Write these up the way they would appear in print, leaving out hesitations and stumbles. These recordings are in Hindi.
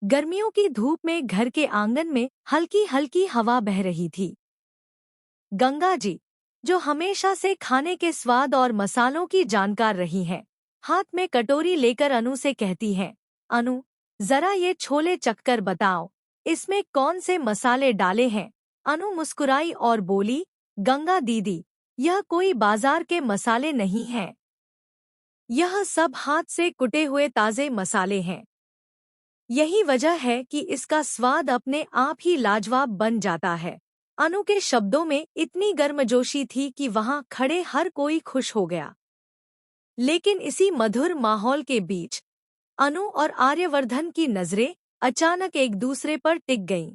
गर्मियों की धूप में घर के आंगन में हल्की हल्की हवा बह रही थी। गंगा जी, जो हमेशा से खाने के स्वाद और मसालों की जानकार रही हैं, हाथ में कटोरी लेकर अनु से कहती हैं, अनु, जरा ये छोले चखकर बताओ, इसमें कौन से मसाले डाले हैं। अनु मुस्कुराई और बोली, गंगा दीदी, यह कोई बाजार के मसाले नहीं हैं। यह सब हाथ से कुटे हुए ताजे मसाले हैं। यही वजह है कि इसका स्वाद अपने आप ही लाजवाब बन जाता है। अनु के शब्दों में इतनी गर्मजोशी थी कि वहां खड़े हर कोई खुश हो गया। लेकिन इसी मधुर माहौल के बीच अनु और आर्यवर्धन की नजरें अचानक एक दूसरे पर टिक गईं,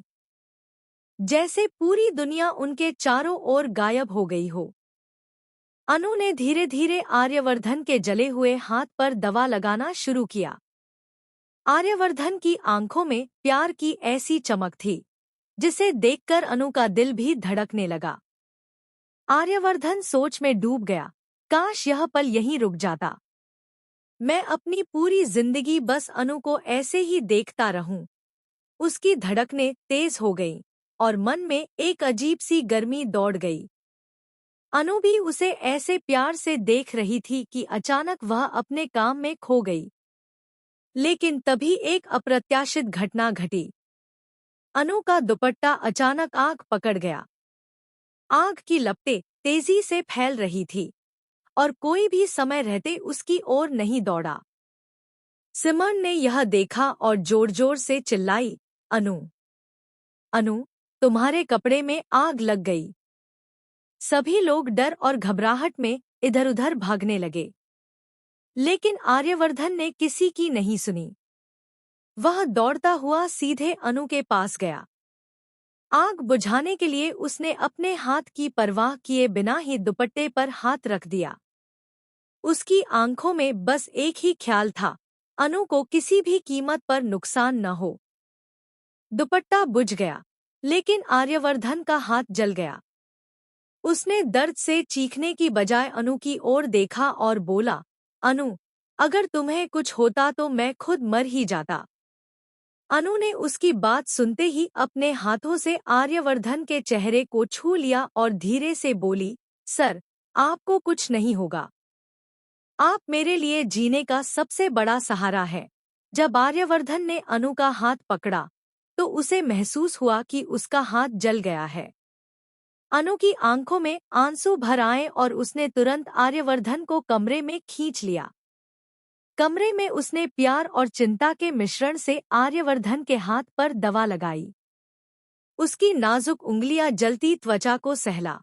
जैसे पूरी दुनिया उनके चारों ओर गायब हो गई हो। अनु ने धीरे धीरे आर्यवर्धन के जले हुए हाथ पर दवा लगाना शुरू किया। आर्यवर्धन की आंखों में प्यार की ऐसी चमक थी जिसे देखकर अनु का दिल भी धड़कने लगा। आर्यवर्धन सोच में डूब गया, काश यह पल यहीं रुक जाता। मैं अपनी पूरी जिंदगी बस अनु को ऐसे ही देखता रहूं। उसकी धड़कनें तेज हो गईं और मन में एक अजीब सी गर्मी दौड़ गई। अनु भी उसे ऐसे प्यार से देख रही थी कि अचानक वह अपने काम में खो गई। लेकिन तभी एक अप्रत्याशित घटना घटी। अनु का दुपट्टा अचानक आग पकड़ गया। आग की लपटें तेजी से फैल रही थी और कोई भी समय रहते उसकी ओर नहीं दौड़ा। सिमरन ने यह देखा और जोर जोर से चिल्लाई, अनु, अनु, तुम्हारे कपड़े में आग लग गई। सभी लोग डर और घबराहट में इधर उधर भागने लगे। लेकिन आर्यवर्धन ने किसी की नहीं सुनी। वह दौड़ता हुआ सीधे अनु के पास गया। आग बुझाने के लिए उसने अपने हाथ की परवाह किए बिना ही दुपट्टे पर हाथ रख दिया। उसकी आंखों में बस एक ही ख्याल था, अनु को किसी भी कीमत पर नुकसान न हो। दुपट्टा बुझ गया, लेकिन आर्यवर्धन का हाथ जल गया। उसने दर्द से चीखने की बजाय अनु की ओर देखा और बोला, अनु, अगर तुम्हें कुछ होता तो मैं खुद मर ही जाता। अनु ने उसकी बात सुनते ही अपने हाथों से आर्यवर्धन के चेहरे को छू लिया और धीरे से बोली, सर, आपको कुछ नहीं होगा। आप मेरे लिए जीने का सबसे बड़ा सहारा है। जब आर्यवर्धन ने अनु का हाथ पकड़ा तो उसे महसूस हुआ कि उसका हाथ जल गया है। अनु की आंखों में आंसू भर आए और उसने तुरंत आर्यवर्धन को कमरे में खींच लिया। कमरे में उसने प्यार और चिंता के मिश्रण से आर्यवर्धन के हाथ पर दवा लगाई। उसकी नाजुक उंगलियां जलती त्वचा को सहला।